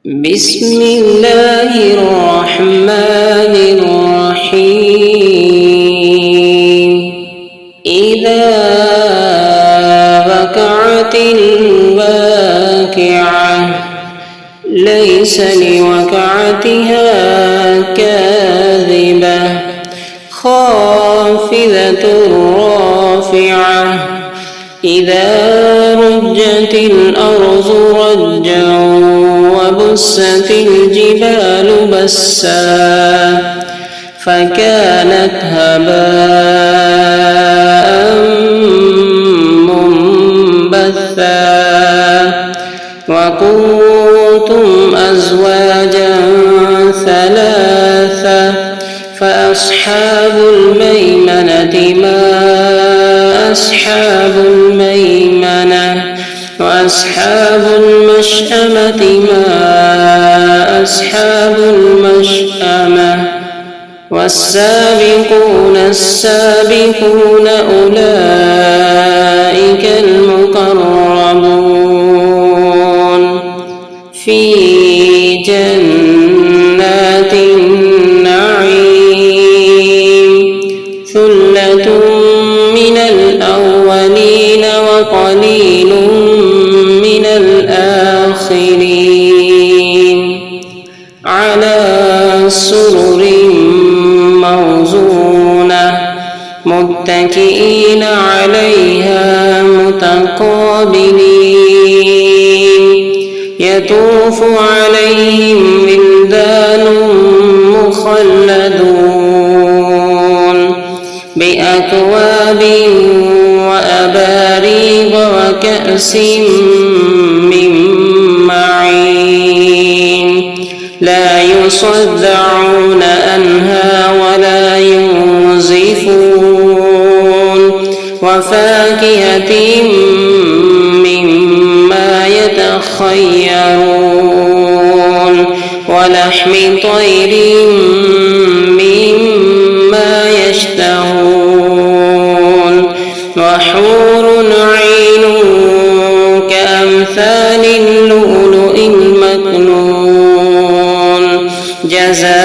بسم الله الرحمن الرحيم إذا وقعت الواقعة ليس لوقعتها كاذبة خافضة رافعة إذا رجت الأرض رجا وبست الجبال بسا فكانت هباء منبثا وكنتم أزواجا ثلاثة فأصحاب الميمنة ما أصحاب الميمنة وأصحاب المشأمة ما أصحاب المشأمة والسابقون السابقون أولئك المقربون في جنات النعيم ثلة من الأولين وقليل من الآخرين على سرر موضونة متكئين عليها متقابلين يطوف عليهم ولدان مخلدون بأكواب وأباريق وكأس من معين لا يصدعون عنها ولا ينزفون وفاكهة مما يتخيرون ولحم طير مما يشتهون وحور عين كأمثال اللؤلؤ المكنون جزاء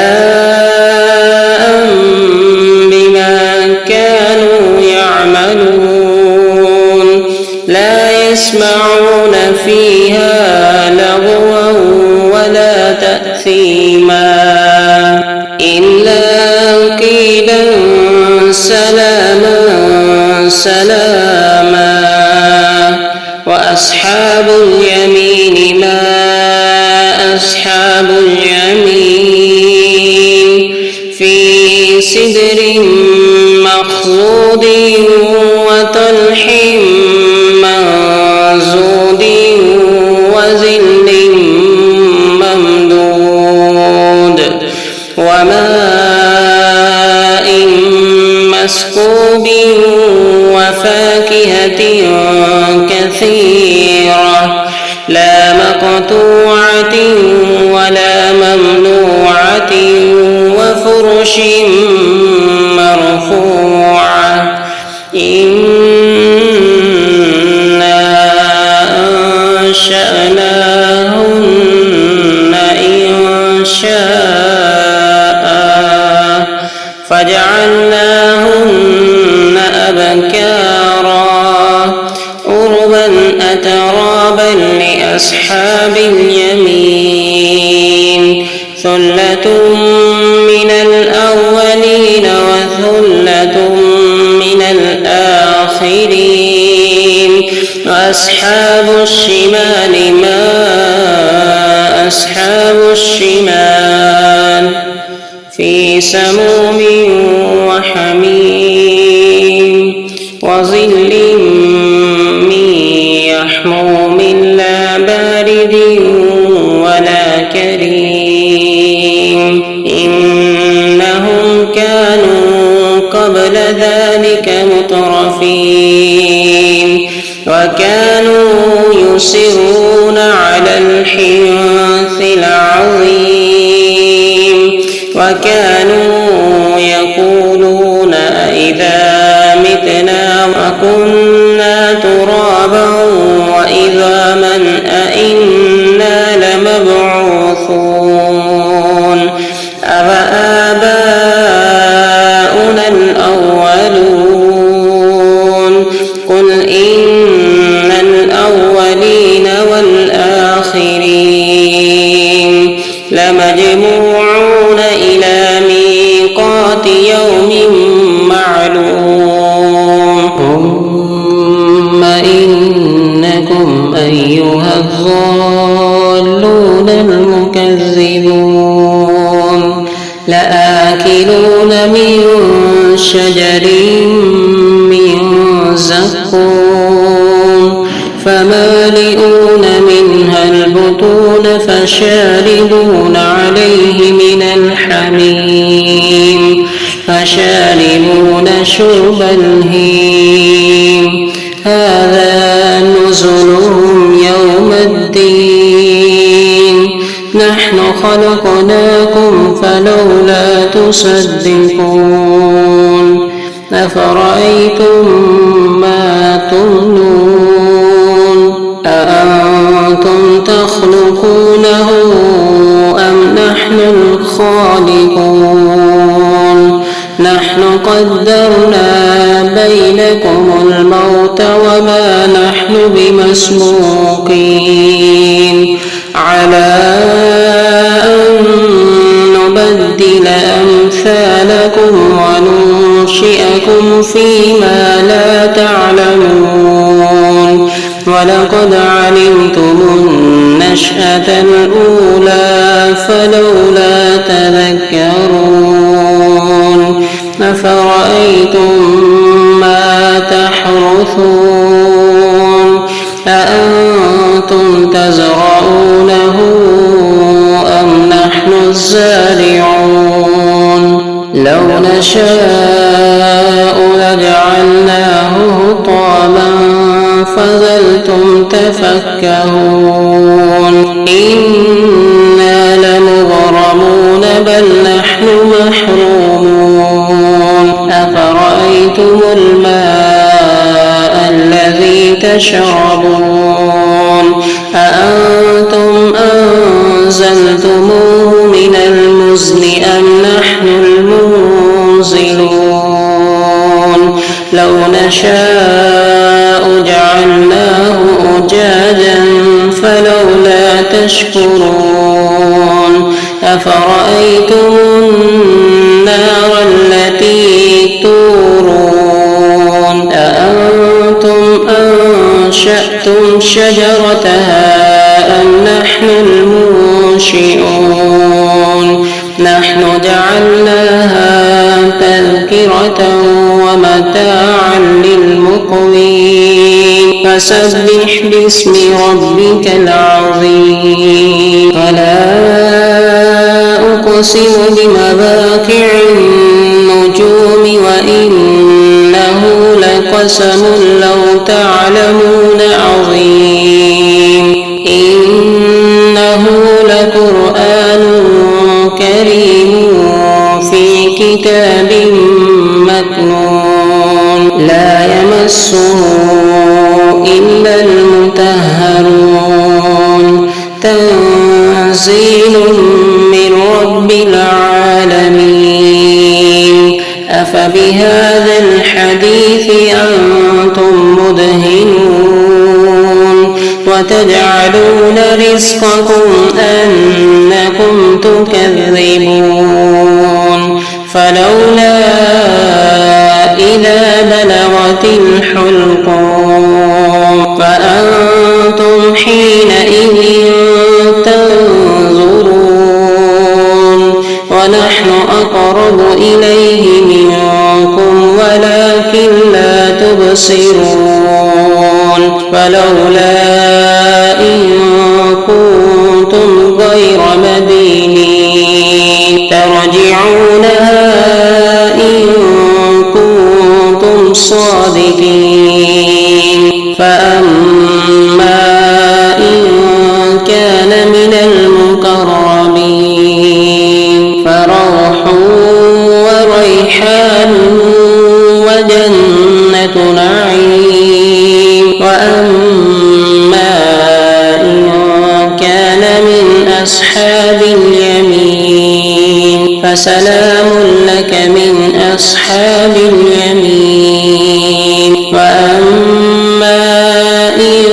بما كانوا يعملون لا يسمعون فيها لغوا ولا تأثيما إلا قيلا سلاما سلاما وأصحاب اليمين ما أصحاب اليمين في سدر مخضود وطلح منضود وظل ممدود وماء مسكوب وفاكهة كثيرة لا مقطوعة ولا ممنوعة وفرش مرفوعة إنا أنشأناهن إنشاء فجعلناهن أبكارا عربا أترابا لأصحاب اليمين ثلة من الأولين وثلة من الآخرين وأصحاب الشمال ما أصحاب الشمال في سموم وحميم وظل من يحموم لا بارد ولا كريم إنهم كانوا قبل ذلك مترفين وكانوا يصرون على الحنث العظيم وكانوا يقولون إذا متنا وكنا ترابا وإذا من أئنا لمبعوثون يبعثون أَوَآبَاؤُنَا الْأَوَّلُونَ قُلْ إِنَّ الْأَوَّلِينَ وَالْآخِرِينَ لَمَجْمُوعُونَ إِلَى مِيقَاتِ يَوْمٍ معلوم ثم إنكم أيها الضالون المكذبون لآكلون من شجر من زقوم فمالئون منها البطون فشاربون عليه من الحميم فشاربون شرب الهيم هذا نزلهم يوم الدين نحن خلقناكم فلولا تصدقون أفرأيتم ما تمنون أأنتم تخلقونه أم نحن الخالقون نحن قدرنا بينكم الموت وما نحن بمسبوقين على أن نبدل أمثالكم وننشئكم فيما لا تعلمون ولقد علمتم النشأة الأولى فلولا تذكرون أفرأيتم ما تحرثون أأنتم تزرعونه أم نحن الزارعون لو نشاء لجعلناه حطاما فظلتم تفكهون إنا لمغرمون بل نحن محرومون أفرأيتم الماء الذي تشربون أأنتم أنزلتموه من المزن أم نحن المنزلون لو نشاء جعلناه أجاجا فلولا تشكرون أفرأيتم النار التي تورون أأنتم أنشأتم شجرتها أم نحن المنشئون نحن جعلناها تذكرة ومتاعا للمقوين فسبح باسم ربك العظيم فلا أقسم بمواقع النجوم وإنه لقسم لو تعلمون عظيم إنه لقرآن كريم في كتاب مكنون لا يمسه إلا المطهرون تنزيل من رب العالمين أفبهذا الحديث أنتم مدهنون وتجعلون رزقكم أنكم تكذبون فلولا إذا بلغت الحلقوم فأنتم حينئذ تنظرون ونحن أقرب إليه منكم ولكن لا تبصرون فلولا إن كنتم غير مدينين ترجعونها إن كنتم صادقين فأما إن كان من المقربين فروح وريحان وجنة نعيم وأما إن كان من أصحاب أصحاب اليمين فسلام لك من أصحاب اليمين وأما إن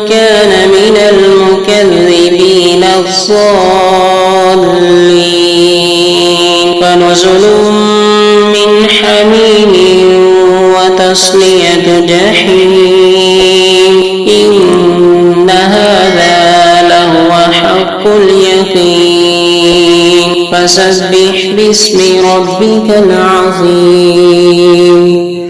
كان من المكذبين الضالين فنزل من حميم وتصلية جحيم إن هذا لهو حق اليقين فسبح باسم ربك العظيم